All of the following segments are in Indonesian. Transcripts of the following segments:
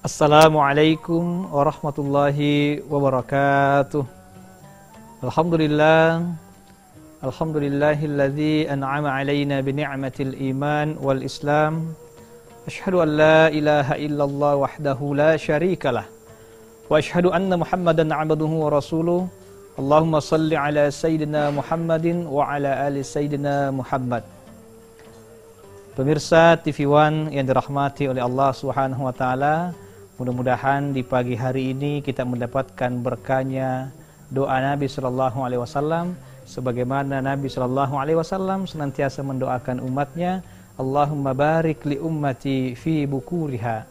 Assalamualaikum warahmatullahi wabarakatuh. Alhamdulillah, alhamdulillahilladzi an'ama alaina bi ni'matil iman wal islam. Asyhadu an la ilaha illallah wahdahu la syarikalah. Wa asyhadu anna Muhammadan 'abduhu wa rasuluh. Allahumma salli ala sayyidina Muhammadin wa ala ali sayyidina Muhammad. Pemirsa TV One yang dirahmati oleh Allah Subhanahu wa taala, mudah-mudahan di pagi hari ini kita mendapatkan berkahnya doa Nabi sallallahu alaihi wasallam, sebagaimana Nabi sallallahu alaihi wasallam senantiasa mendoakan umatnya, Allahumma barik li ummati fi bukuriha.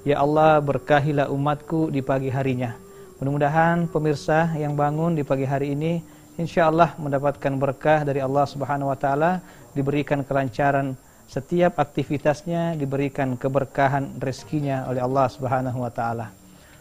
Ya Allah, berkahilah umatku di pagi harinya. Mudah-mudahan pemirsa yang bangun di pagi hari ini insyaallah mendapatkan berkah dari Allah Subhanahu wa taala, diberikan kelancaran setiap aktivitasnya, diberikan keberkahan rezekinya oleh Allah Subhanahu wa taala.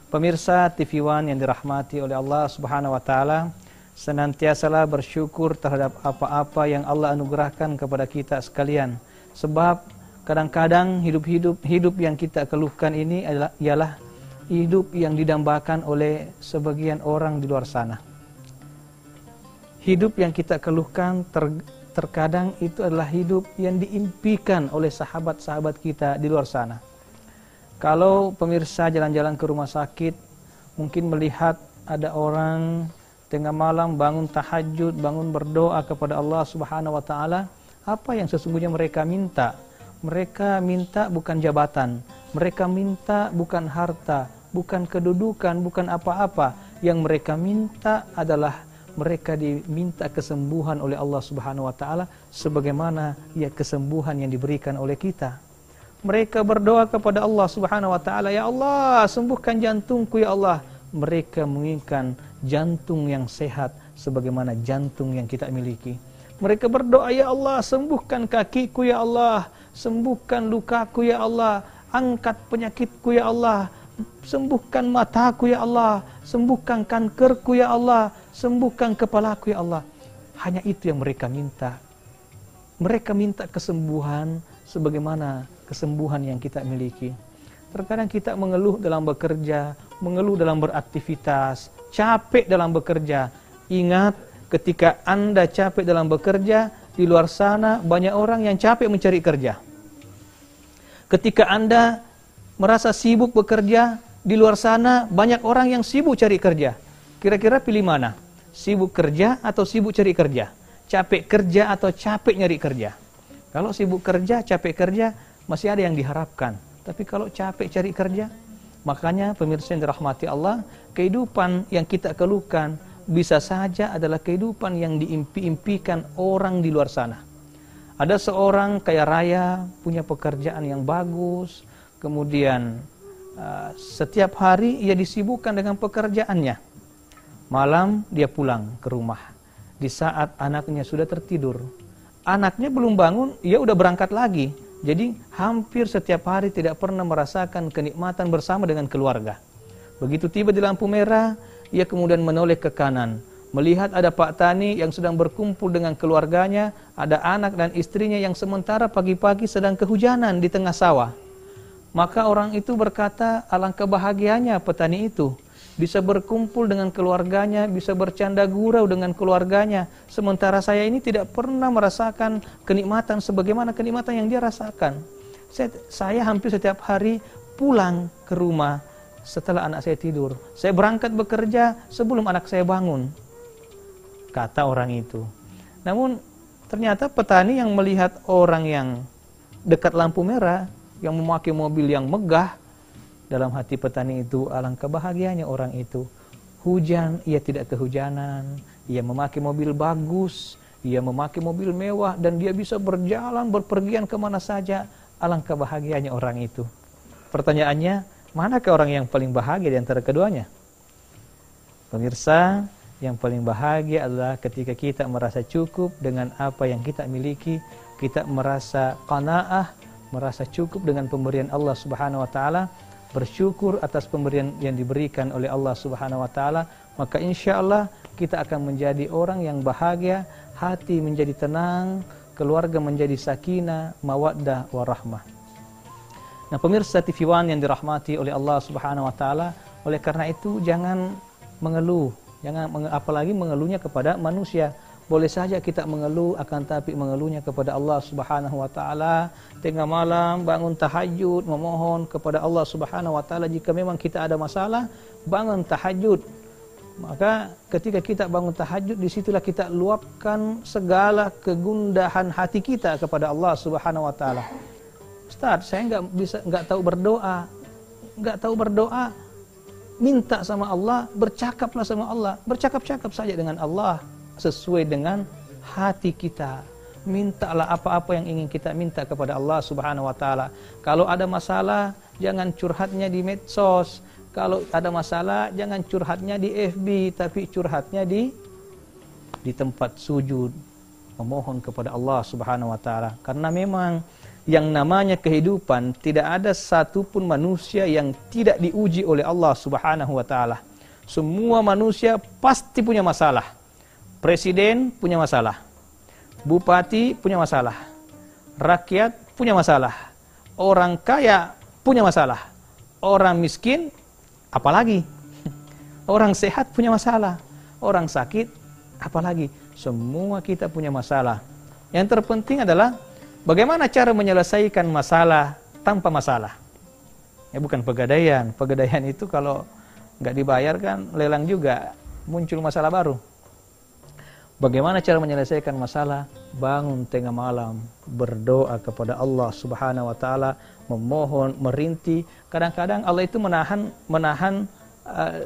Pemirsa TV One yang dirahmati oleh Allah Subhanahu wa taala, senantiasalah bersyukur terhadap apa-apa yang Allah anugerahkan kepada kita sekalian. Sebab kadang-kadang hidup yang kita keluhkan ini ialah hidup yang didambakan oleh sebagian orang di luar sana. Hidup yang kita keluhkan terkadang itu adalah hidup yang diimpikan oleh sahabat-sahabat kita di luar sana. Kalau pemirsa jalan-jalan ke rumah sakit, mungkin melihat ada orang tengah malam bangun tahajud, bangun berdoa kepada Allah Subhanahu wa taala. Apa yang sesungguhnya mereka minta? Mereka minta bukan jabatan, mereka minta bukan harta, bukan kedudukan, bukan apa-apa. Yang mereka minta adalah mereka diminta kesembuhan oleh Allah Subhanahu wa taala sebagaimana ya kesembuhan yang diberikan oleh kita. Mereka berdoa kepada Allah Subhanahu wa taala, ya Allah, sembuhkan jantungku ya Allah. Mereka menginginkan jantung yang sehat sebagaimana jantung yang kita miliki. Mereka berdoa, ya Allah, sembuhkan kakiku ya Allah, sembuhkan lukaku ya Allah, angkat penyakitku ya Allah, sembuhkan mataku ya Allah, sembuhkan kankerku ya Allah, sembuhkan kepalaku ya Allah. Hanya itu yang mereka minta. Mereka minta kesembuhan sebagaimana kesembuhan yang kita miliki. Terkadang kita mengeluh dalam bekerja, mengeluh dalam beraktivitas, capek dalam bekerja. Ingat, ketika Anda capek dalam bekerja, di luar sana banyak orang yang capek mencari kerja. Ketika Anda merasa sibuk bekerja, di luar sana banyak orang yang sibuk cari kerja. Kira-kira pilih mana? Sibuk kerja atau sibuk cari kerja? Capek kerja atau capek nyari kerja? Kalau sibuk kerja, capek kerja, masih ada yang diharapkan. Tapi kalau capek cari kerja, makanya pemirsa yang dirahmati Allah, kehidupan yang kita keluhkan bisa saja adalah kehidupan yang diimpi-impikan orang di luar sana. Ada seorang kaya raya, punya pekerjaan yang bagus, kemudian setiap hari ia disibukkan dengan pekerjaannya. Malam dia pulang ke rumah. Di saat anaknya sudah tertidur, anaknya belum bangun, ia udah berangkat lagi. Jadi hampir setiap hari tidak pernah merasakan kenikmatan bersama dengan keluarga. Begitu tiba di lampu merah, ia kemudian menoleh ke kanan, melihat ada Pak Tani yang sedang berkumpul dengan keluarganya, ada anak dan istrinya yang sementara pagi-pagi sedang kehujanan di tengah sawah. Maka orang itu berkata, alangkah bahagianya petani itu, bisa berkumpul dengan keluarganya, bisa bercanda gurau dengan keluarganya. Sementara saya ini tidak pernah merasakan kenikmatan sebagaimana kenikmatan yang dia rasakan. Saya hampir setiap hari pulang ke rumah setelah anak saya tidur. Saya berangkat bekerja sebelum anak saya bangun, kata orang itu. Namun ternyata petani yang melihat orang yang dekat lampu merah, yang memakai mobil yang megah, dalam hati petani itu, alangkah bahagianya orang itu. Hujan, ia tidak kehujanan, ia memakai mobil bagus, ia memakai mobil mewah, dan dia bisa berjalan, berpergian kemana saja. Alangkah bahagianya orang itu. Pertanyaannya, manakah orang yang paling bahagia di antara keduanya? Pemirsa, yang paling bahagia adalah ketika kita merasa cukup dengan apa yang kita miliki, kita merasa qanaah, merasa cukup dengan pemberian Allah Subhanahu wa taala, bersyukur atas pemberian yang diberikan oleh Allah Subhanahu wa taala, maka insyaallah kita akan menjadi orang yang bahagia, hati menjadi tenang, keluarga menjadi sakinah, mawaddah warahmah. Nah, pemirsa TV One yang dirahmati oleh Allah Subhanahu wa taala, oleh karena itu jangan mengeluh, apalagi mengeluhnya kepada manusia. Boleh saja kita mengeluh, akan tapi mengeluhnya kepada Allah Subhanahu wa taala. Tengah malam bangun tahajud, memohon kepada Allah Subhanahu wa taala. Jika memang kita ada masalah, bangun tahajud. Maka ketika kita bangun tahajud, disitulah kita luapkan segala kegundahan hati kita kepada Allah Subhanahu wa taala. Ustaz, saya nggak tahu berdoa, minta sama Allah, bercakaplah sama Allah, bercakap-cakap saja dengan Allah sesuai dengan hati kita. Mintalah apa-apa yang ingin kita minta kepada Allah Subhanahu wa taala. Kalau ada masalah, jangan curhatnya di medsos. Kalau ada masalah, jangan curhatnya di FB, tapi curhatnya di tempat sujud, memohon kepada Allah Subhanahu wa taala. Karena memang yang namanya kehidupan, tidak ada satupun manusia yang tidak diuji oleh Allah Subhanahu wa taala. Semua manusia pasti punya masalah. Presiden punya masalah. Bupati punya masalah. Rakyat punya masalah. Orang kaya punya masalah. Orang miskin apalagi. Orang sehat punya masalah. Orang sakit apalagi. Semua kita punya masalah. Yang terpenting adalah bagaimana cara menyelesaikan masalah tanpa masalah. Ya, bukan pegadaian. Pegadaian itu kalau nggak dibayar kan lelang juga, muncul masalah baru. Bagaimana cara menyelesaikan masalah? Bangun tengah malam, berdoa kepada Allah Subhanahu wa taala, memohon, merintih. Kadang-kadang Allah itu menahan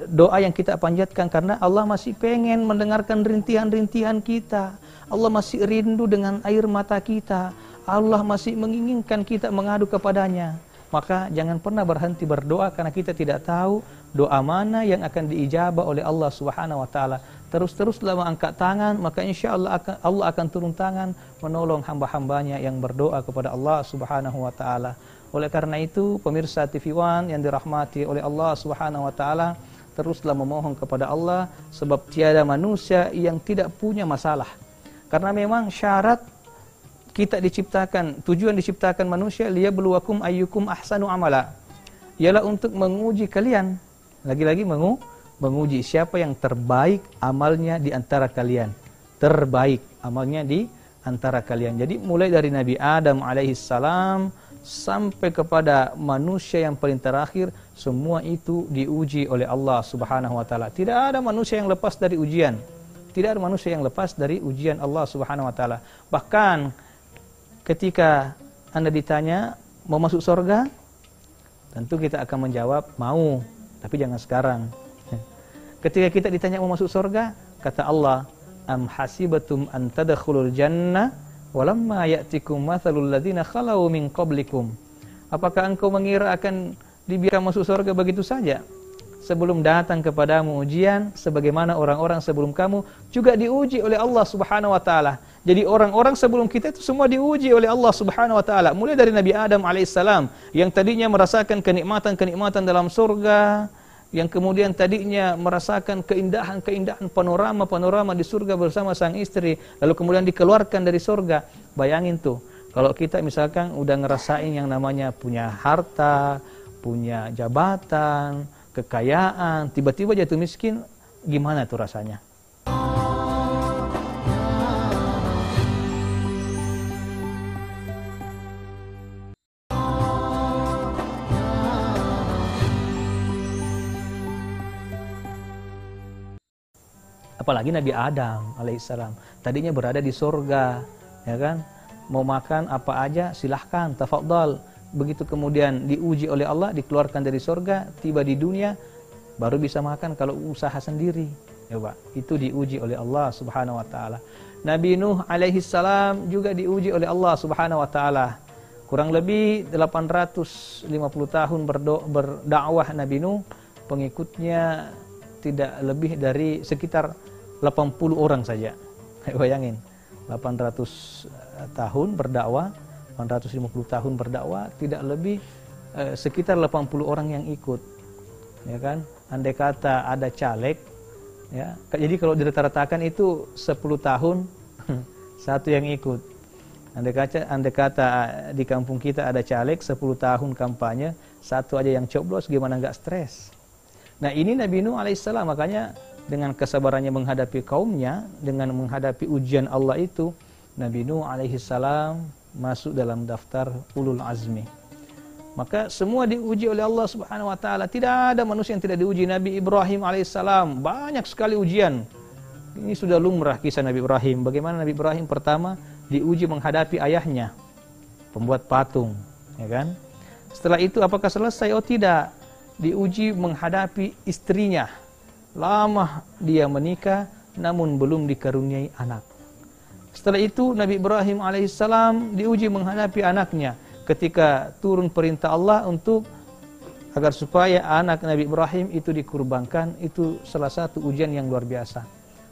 doa yang kita panjatkan karena Allah masih pengen mendengarkan rintihan-rintihan kita. Allah masih rindu dengan air mata kita. Allah masih menginginkan kita mengadu kepadanya. Maka jangan pernah berhenti berdoa karena kita tidak tahu doa mana yang akan diijabah oleh Allah Subhanahu wa taala. Terus-teruslah mengangkat tangan, maka insya Allah akan turun tangan menolong hamba-hambanya yang berdoa kepada Allah Subhanahu wa taala. Oleh karena itu, pemirsa TV One yang dirahmati oleh Allah Subhanahu wa taala, teruslah memohon kepada Allah sebab tiada manusia yang tidak punya masalah. Karena memang syarat kita diciptakan, tujuan diciptakan manusia liyabluwakum ayyukum ahsanu amala. Ialah untuk menguji kalian. Lagi-lagi menguji siapa yang terbaik amalnya di antara kalian. Terbaik amalnya di antara kalian. Jadi mulai dari Nabi Adam alaihissalam sampai kepada manusia yang paling terakhir, semua itu diuji oleh Allah Subhanahu wa taala. Tidak ada manusia yang lepas dari ujian. Tidak ada manusia yang lepas dari ujian Allah Subhanahu wa taala. Bahkan ketika Anda ditanya mau masuk surga, tentu kita akan menjawab mau, tapi jangan sekarang. Ketika kita ditanya mau masuk surga, kata Allah, am hasibatum an tadkhulul jannah walamma ya'tikum mathalul ladzina khalau min qablikum. Apakah engkau mengira akan dibiarkan masuk surga begitu saja? Sebelum datang kepadamu ujian, sebagaimana orang-orang sebelum kamu juga diuji oleh Allah Subhanahu wa taala. Jadi orang-orang sebelum kita itu semua diuji oleh Allah Subhanahu wa taala. Mulai dari Nabi Adam alaihissalam yang tadinya merasakan kenikmatan-kenikmatan dalam surga, yang kemudian tadinya merasakan keindahan-keindahan panorama-panorama di surga bersama sang istri, lalu kemudian dikeluarkan dari surga. Bayangin tuh, kalau kita misalkan udah ngerasain yang namanya punya harta, punya jabatan, kekayaan, tiba-tiba jatuh miskin, gimana tuh rasanya? Apalagi Nabi Adam alaihissalam, tadinya berada di surga, ya kan? Mau makan apa aja silahkan, tafadhal. Begitu kemudian diuji oleh Allah, dikeluarkan dari surga, tiba di dunia, baru bisa makan kalau usaha sendiri. Ya Pak, itu diuji oleh Allah Subhanahu wa taala. Nabi Nuh alaihissalam juga diuji oleh Allah Subhanahu wa taala. Kurang lebih 850 tahun berdakwah Nabi Nuh, pengikutnya tidak lebih dari sekitar 80 orang saja. Bayangin, 800 tahun berdakwah, 850 tahun berdakwah, tidak lebih sekitar 80 orang yang ikut. Ya kan? Andai kata ada caleg, ya. Jadi kalau dirata-ratakan itu 10 tahun satu yang ikut. Andai kata di kampung kita ada caleg 10 tahun kampanye, satu aja yang coblos, gimana nggak stres. Nah ini Nabi Nuh alaihissalam, makanya dengan kesabarannya menghadapi kaumnya, dengan menghadapi ujian Allah itu, Nabi Nuh alaihissalam masuk dalam daftar ulul azmi. Maka semua diuji oleh Allah Subhanahu wa taala. Tidak ada manusia yang tidak diuji. Nabi Ibrahim alaihissalam banyak sekali ujian. Ini sudah lumrah kisah Nabi Ibrahim. Bagaimana Nabi Ibrahim pertama diuji menghadapi ayahnya, pembuat patung, ya kan? Setelah itu apakah selesai? Oh tidak. Diuji menghadapi istrinya. Lama dia menikah namun belum dikaruniai anak. Setelah itu Nabi Ibrahim alaihissalam diuji menghadapi anaknya. Ketika turun perintah Allah untuk agar supaya anak Nabi Ibrahim itu dikurbankan, itu salah satu ujian yang luar biasa.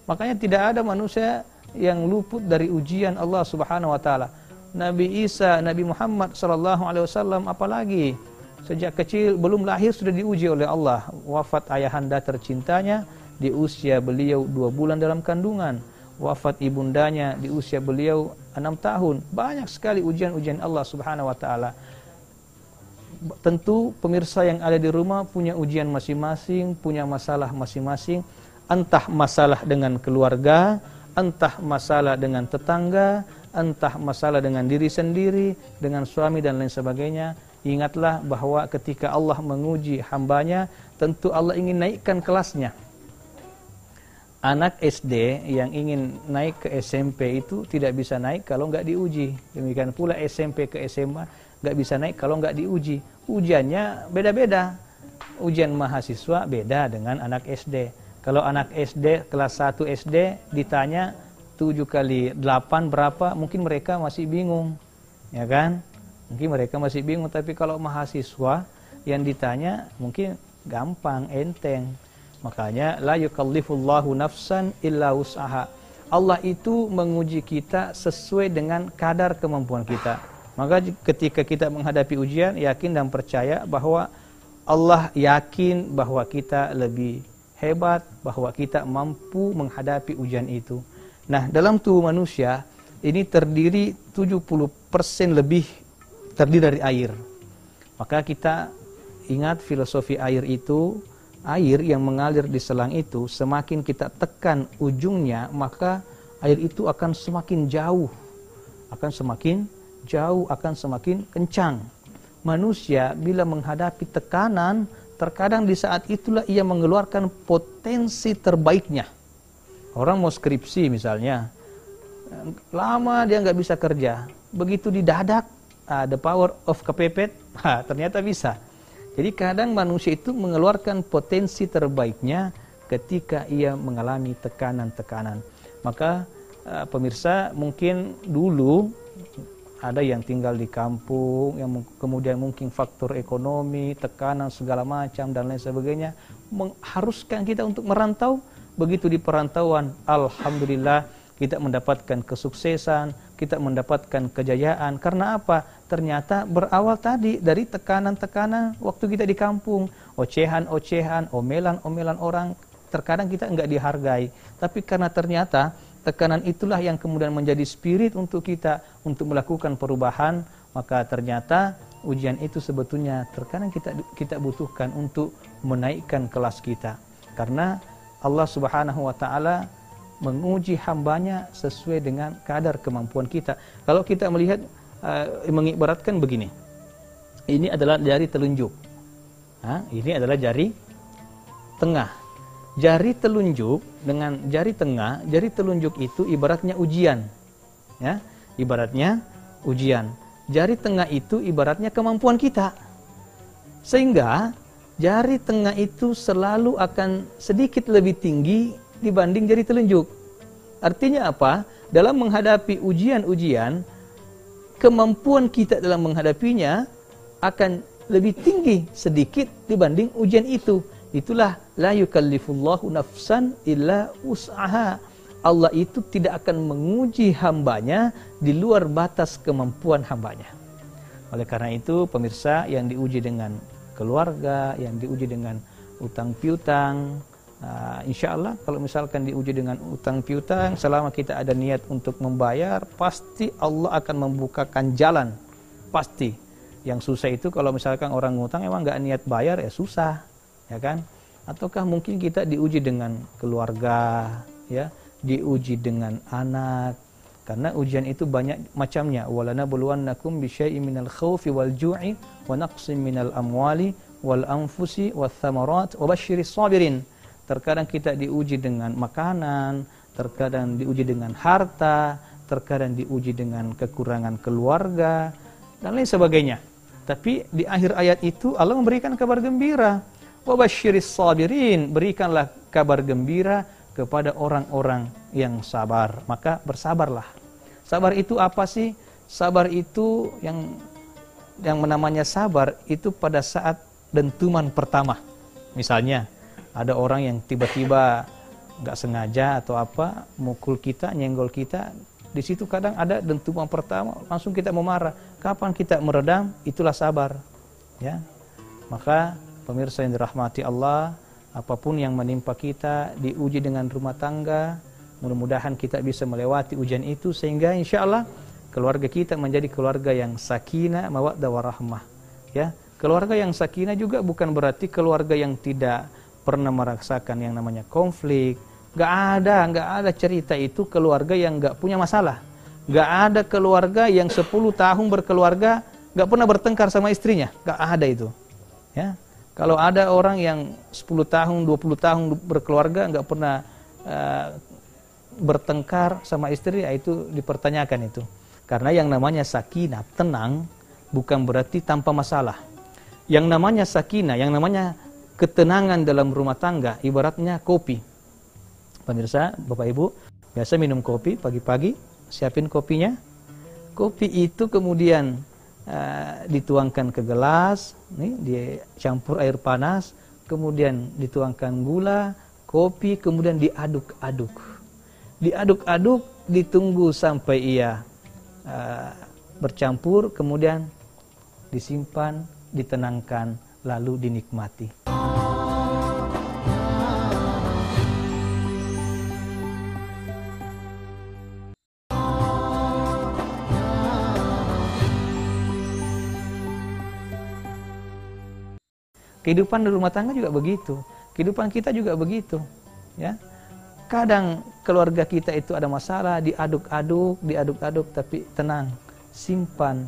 Makanya tidak ada manusia yang luput dari ujian Allah Subhanahu wa taala. Nabi Isa, Nabi Muhammad sallallahu alaihi wasallam apalagi sejak kecil belum lahir sudah diuji oleh Allah. Wafat ayahanda tercintanya di usia beliau 2 bulan dalam kandungan. Wafat ibundanya di usia beliau 6 tahun. Banyak sekali ujian-ujian Allah Subhanahu wa taala. Tentu pemirsa yang ada di rumah punya ujian masing-masing, punya masalah masing-masing, entah masalah dengan keluarga, entah masalah dengan tetangga, entah masalah dengan diri sendiri, dengan suami dan lain sebagainya. Ingatlah bahwa ketika Allah menguji hambanya, tentu Allah ingin naikkan kelasnya. Anak SD yang ingin naik ke SMP itu tidak bisa naik kalau nggak diuji. Demikian pula SMP ke SMA nggak bisa naik kalau nggak diuji. Ujiannya beda-beda. Ujian mahasiswa beda dengan anak SD. Kalau anak SD kelas 1 SD ditanya 7 kali 8 berapa, mungkin mereka masih bingung, ya kan? Mungkin mereka masih bingung. Tapi kalau mahasiswa yang ditanya mungkin gampang, enteng. Makanya la yukallifullahu nafsan illa wus'aha. Allah itu menguji kita sesuai dengan kadar kemampuan kita. Maka ketika kita menghadapi ujian, yakin dan percaya bahwa Allah yakin bahwa kita lebih hebat, bahwa kita mampu menghadapi ujian itu. Nah, dalam tubuh manusia ini terdiri 70% lebih terdiri dari air. Maka kita ingat filosofi air itu. Air yang mengalir di selang itu, semakin kita tekan ujungnya, maka air itu akan semakin jauh, akan semakin kencang. Manusia bila menghadapi tekanan, terkadang di saat itulah ia mengeluarkan potensi terbaiknya. Orang mau skripsi misalnya, lama dia nggak bisa kerja, begitu didadak, the power of kepepet, ternyata bisa. Jadi kadang manusia itu mengeluarkan potensi terbaiknya ketika ia mengalami tekanan-tekanan. Maka pemirsa, mungkin dulu ada yang tinggal di kampung, yang kemudian mungkin faktor ekonomi, tekanan segala macam dan lain sebagainya mengharuskan kita untuk merantau. Begitu di perantauan, alhamdulillah kita mendapatkan kesuksesan, kita mendapatkan kejayaan. Karena apa? Ternyata berawal tadi dari tekanan-tekanan waktu kita di kampung. Ocehan-ocehan, omelan-omelan orang. Terkadang kita enggak dihargai. Tapi karena ternyata tekanan itulah yang kemudian menjadi spirit untuk kita untuk melakukan perubahan. Maka ternyata ujian itu sebetulnya terkadang kita butuhkan untuk menaikkan kelas kita. Karena Allah Subhanahu wa taala menguji hambanya sesuai dengan kadar kemampuan kita. Kalau kita melihat, mengibaratkan begini, ini adalah jari telunjuk, ini adalah jari tengah. Jari telunjuk dengan jari tengah, jari telunjuk itu ibaratnya ujian, ya, ibaratnya ujian. Jari tengah itu ibaratnya kemampuan kita, sehingga jari tengah itu selalu akan sedikit lebih tinggi dibanding jari telunjuk. Artinya apa? Dalam menghadapi ujian-ujian, kemampuan kita dalam menghadapinya akan lebih tinggi sedikit dibanding ujian itu. Itulah la yukallifullahu nafsan illa wus'aha. Allah itu tidak akan menguji hambanya di luar batas kemampuan hambanya. Oleh karena itu, pemirsa, yang diuji dengan keluarga, yang diuji dengan utang piutang, Insya Allah kalau misalkan diuji dengan utang piutang, selama kita ada niat untuk membayar, pasti Allah akan membukakan jalan. Pasti. Yang susah itu kalau misalkan orang ngutang emang nggak niat bayar, ya susah, ya kan? Ataukah mungkin kita diuji dengan keluarga, ya, diuji dengan anak, karena ujian itu banyak macamnya. Walanabluwannakum bisyai'in minal khaufi wal ju'i wa naqsin minal amwali wal anfusi wath thamarat wa basyiris sabirin. Terkadang kita diuji dengan makanan, terkadang diuji dengan harta, terkadang diuji dengan kekurangan keluarga, dan lain sebagainya. Tapi di akhir ayat itu Allah memberikan kabar gembira. Wa basyiris sabirin, berikanlah kabar gembira kepada orang-orang yang sabar. Maka bersabarlah. Sabar itu apa sih? Sabar itu yang namanya sabar itu pada saat dentuman pertama. Misalnya ada orang yang tiba-tiba nggak sengaja atau apa mukul kita, nyenggol kita, di situ kadang ada dentuman pertama, langsung kita mau marah. Kapan kita meredam? Itulah sabar. Ya, maka pemirsa yang dirahmati Allah, apapun yang menimpa kita, diuji dengan rumah tangga, mudah-mudahan kita bisa melewati ujian itu sehingga insya Allah keluarga kita menjadi keluarga yang sakinah, mawaddah warahmah. Ya, keluarga yang sakinah juga bukan berarti keluarga yang tidak pernah merasakan yang namanya konflik. Nggak ada cerita itu keluarga yang nggak punya masalah. Nggak ada keluarga yang 10 tahun berkeluarga nggak pernah bertengkar sama istrinya. Nggak ada itu. Ya, kalau ada orang yang 10 tahun, 20 tahun berkeluarga nggak pernah bertengkar sama istri, ya itu dipertanyakan itu. Karena yang namanya sakinah, tenang, bukan berarti tanpa masalah. Yang namanya sakinah, yang namanya ketenangan dalam rumah tangga, ibaratnya kopi. Pemirsa, Bapak Ibu, biasa minum kopi pagi-pagi, siapin kopinya. Kopi itu kemudian dituangkan ke gelas, nih, dicampur air panas, kemudian dituangkan gula, kopi, kemudian diaduk-aduk. Diaduk-aduk, ditunggu sampai ia bercampur, kemudian disimpan, ditenangkan, lalu dinikmati. Kehidupan di rumah tangga juga begitu. Kehidupan kita juga begitu. Ya, kadang keluarga kita itu ada masalah, diaduk-aduk, tapi tenang, simpan,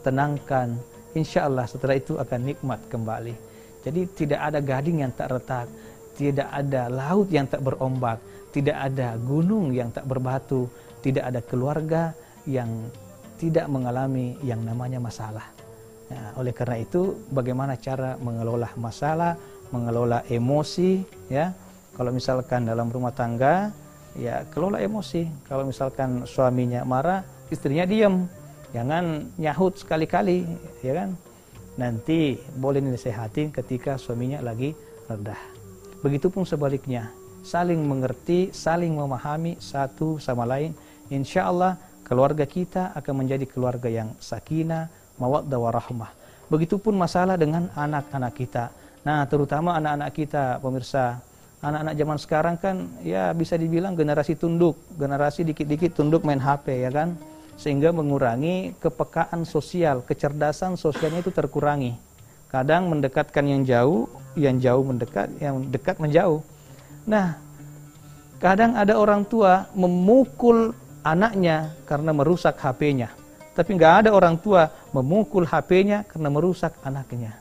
tenangkan. Insya Allah setelah itu akan nikmat kembali. Jadi tidak ada gading yang tak retak, tidak ada laut yang tak berombak, tidak ada gunung yang tak berbatu, tidak ada keluarga yang tidak mengalami yang namanya masalah. Nah, oleh karena itu, bagaimana cara mengelola masalah, mengelola emosi, ya. Kalau misalkan dalam rumah tangga, ya kelola emosi. Kalau misalkan suaminya marah, istrinya diam. Jangan nyahut sekali-kali, ya kan? Nanti boleh disehatin ketika suaminya lagi rendah. Begitupun sebaliknya, saling mengerti, saling memahami satu sama lain. Insya Allah keluarga kita akan menjadi keluarga yang sakinah, mawaddah warahmah. Begitupun masalah dengan anak-anak kita. Nah, terutama anak-anak kita, pemirsa. Anak-anak zaman sekarang kan ya bisa dibilang generasi tunduk, generasi dikit-dikit tunduk main HP, ya kan? Sehingga mengurangi kepekaan sosial, kecerdasan sosialnya itu terkurangi. Kadang mendekatkan yang jauh mendekat, yang dekat menjauh. Nah, kadang ada orang tua memukul anaknya karena merusak HP-nya. Tapi nggak ada orang tua memukul HP-nya karena merusak anaknya.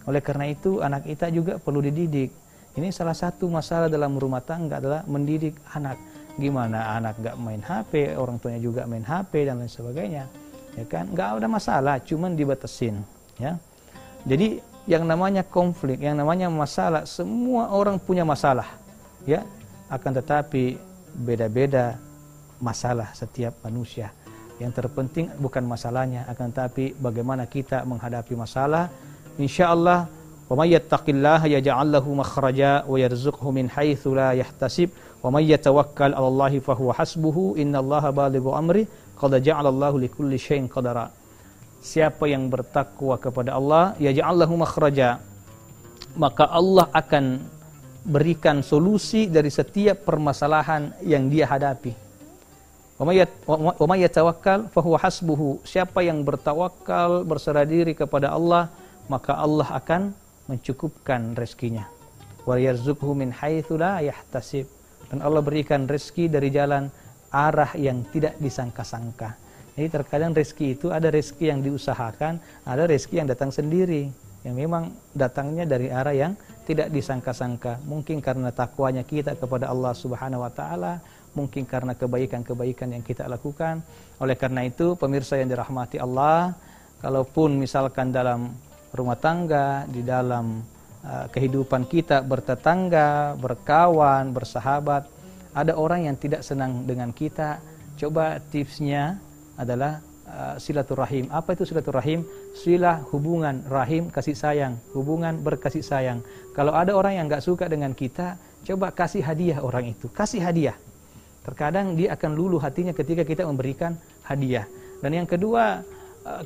Oleh karena itu anak kita juga perlu dididik. Ini salah satu masalah dalam rumah tangga adalah mendidik anak. Gimana anak nggak main HP, orang tuanya juga main HP dan lain sebagainya. Ya kan? Nggak ada masalah, cuman dibatasin. Ya. Jadi yang namanya konflik, yang namanya masalah, semua orang punya masalah. Ya. Akan tetapi beda-beda masalah setiap manusia. Yang terpenting bukan masalahnya, akan tapi bagaimana kita menghadapi masalah. Insyaallah, wa may yattaqillaha yaj'al lahu makhraja wa yarzuqhu min haitsu la yahtasib wa may yatawakkal 'ala Allahi fa huwa hasbuhu innallaha balighu amri qad ja'ala Allahu likulli syai'in qadara. Siapa yang bertakwa kepada Allah, yaj'al lahu makhraja, maka Allah akan berikan solusi dari setiap permasalahan yang dia hadapi. Wa may yatawakkal fahuwa hasbuhu. Siapa yang bertawakal, berserah diri kepada Allah, maka Allah akan mencukupkan rezekinya. Wa yarzuqhu min haitsu la yahtasib. Dan Allah berikan rezeki dari jalan arah yang tidak disangka-sangka. Jadi terkadang rezeki itu ada rezeki yang diusahakan, ada rezeki yang datang sendiri, yang memang datangnya dari arah yang tidak disangka-sangka. Mungkin karena takwanya kita kepada Allah Subhanahu wa taala, mungkin karena kebaikan-kebaikan yang kita lakukan. Oleh karena itu, pemirsa yang dirahmati Allah, kalaupun misalkan dalam rumah tangga, di dalam kehidupan kita bertetangga, berkawan, bersahabat, ada orang yang tidak senang dengan kita, coba tipsnya adalah silaturahim. Apa itu silaturahim? Silah, hubungan, rahim, kasih sayang, hubungan berkasih sayang. Kalau ada orang yang gak suka dengan kita, coba kasih hadiah orang itu, kasih hadiah. Terkadang dia akan luluh hatinya ketika kita memberikan hadiah. Dan yang kedua,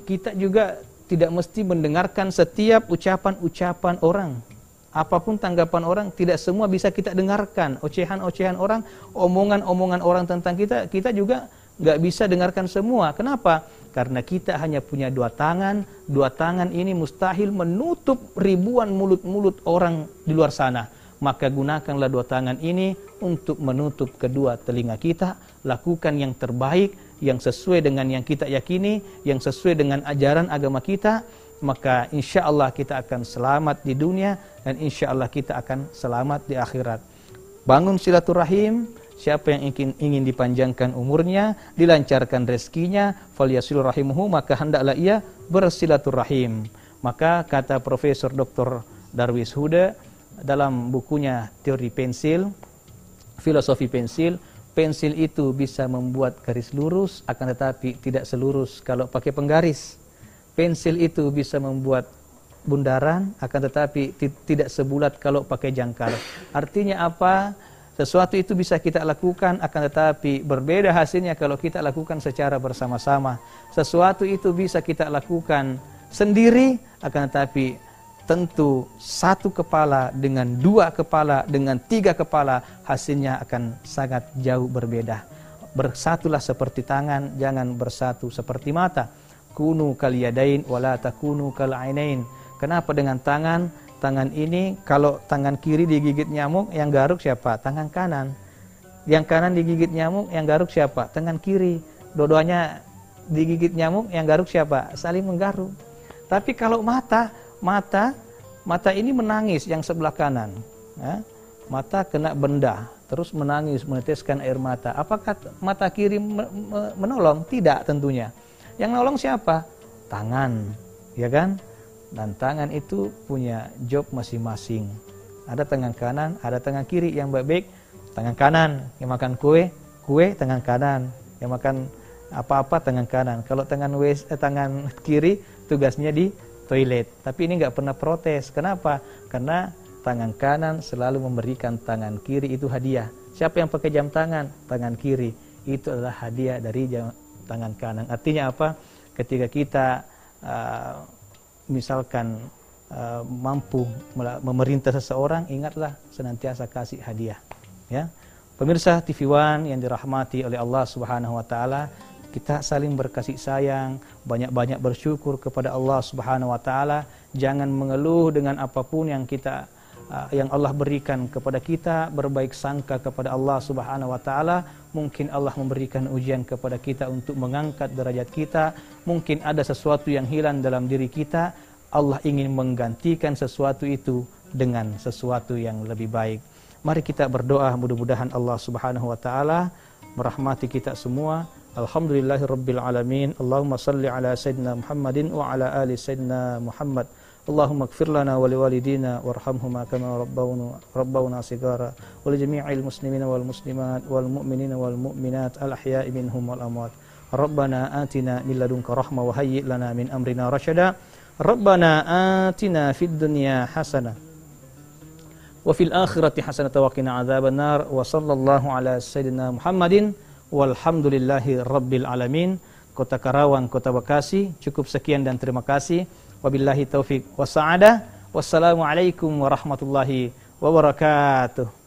kita juga tidak mesti mendengarkan setiap ucapan-ucapan orang. Apapun tanggapan orang, tidak semua bisa kita dengarkan. Ocehan-ocehan orang, omongan-omongan orang tentang kita, kita juga nggak bisa dengarkan semua. Kenapa? Karena kita hanya punya dua tangan. Dua tangan ini mustahil menutup ribuan mulut-mulut orang di luar sana. Maka gunakanlah dua tangan ini untuk menutup kedua telinga kita. Lakukan yang terbaik, yang sesuai dengan yang kita yakini, yang sesuai dengan ajaran agama kita. Maka insya Allah kita akan selamat di dunia, dan insya Allah kita akan selamat di akhirat. Bangun silaturahim. Siapa yang ingin dipanjangkan umurnya, dilancarkan rezekinya, falyasil rahimuhu, maka hendaklah ia bersilaturahim. Maka kata Profesor Dr. Darwis Huda dalam bukunya Teori Pensil, Filosofi Pensil, pensil itu bisa membuat garis lurus, akan tetapi tidak selurus kalau pakai penggaris. Pensil itu bisa membuat bundaran, akan tetapi tidak sebulat kalau pakai jangkar. Artinya apa? Sesuatu itu bisa kita lakukan, akan tetapi berbeda hasilnya kalau kita lakukan secara bersama-sama. Sesuatu itu bisa kita lakukan sendiri, akan tetapi tentu satu kepala dengan dua kepala, dengan tiga kepala, hasilnya akan sangat jauh berbeda. Bersatulah seperti tangan, jangan bersatu seperti mata. Kunu kal yadain wala takunu kal ainain. Kenapa dengan tangan? Tangan ini, kalau tangan kiri digigit nyamuk, yang garuk siapa? Tangan kanan. Yang kanan digigit nyamuk, yang garuk siapa? Tangan kiri. Dua-duanya digigit nyamuk, yang garuk siapa? Saling menggaruk. Tapi kalau mata ini menangis yang sebelah kanan. Ya? Mata kena benda, terus menangis, meneteskan air mata. Apakah mata kiri menolong? Tidak tentunya. Yang nolong siapa? Tangan, ya kan? Dan tangan itu punya job masing-masing. Ada tangan kanan, ada tangan kiri. Yang baik-baik tangan kanan, yang makan kue tangan kanan, yang makan apa-apa tangan kanan. Kalau tangan kiri tugasnya di toilet. Tapi ini nggak pernah protes. Kenapa? Karena tangan kanan selalu memberikan tangan kiri itu hadiah. Siapa yang pakai jam tangan? Tangan kiri. Itu adalah hadiah dari tangan kanan. Artinya apa? Ketika kita misalkan mampu memerintah seseorang, ingatlah senantiasa kasih hadiah. Ya, pemirsa TV One yang dirahmati oleh Allah Subhanahu Wa Taala, kita saling berkasih sayang, banyak-banyak bersyukur kepada Allah Subhanahu Wa Taala. Jangan mengeluh dengan apapun yang yang Allah berikan kepada kita, berbaik sangka kepada Allah Subhanahu Wa Taala. Mungkin Allah memberikan ujian kepada kita untuk mengangkat derajat kita. Mungkin ada sesuatu yang hilang dalam diri kita. Allah ingin menggantikan sesuatu itu dengan sesuatu yang lebih baik. Mari kita berdoa, mudah-mudahan Allah Subhanahu Wa Taala merahmati kita semua. Alhamdulillahirabbil alamin. Allahumma salli ala sayyidina Muhammadin wa ala ali sayyidina Muhammad. Allahumma ighfir lana wa liwalidina warhamhuma kama rabbawna sigara wa li jami'il muslimina wal muslimat wal mu'minina wal mu'minat al ahya'i minhum wal amwat. Rabbana atina min ladunka rahmah wa hayyi' lana min amrina rasyada. Rabbana atina fid dunya hasanah wa fil akhirati hasanah wa qina adzabannar. Wa sallallahu ala sayyidina Muhammadin walhamdulillahi rabbil alamin. Kota Karawang, Kota Bekasi. Cukup sekian dan terima kasih. Wabillahi taufik wa sa'adah. Wassalamualaikum warahmatullahi wabarakatuh.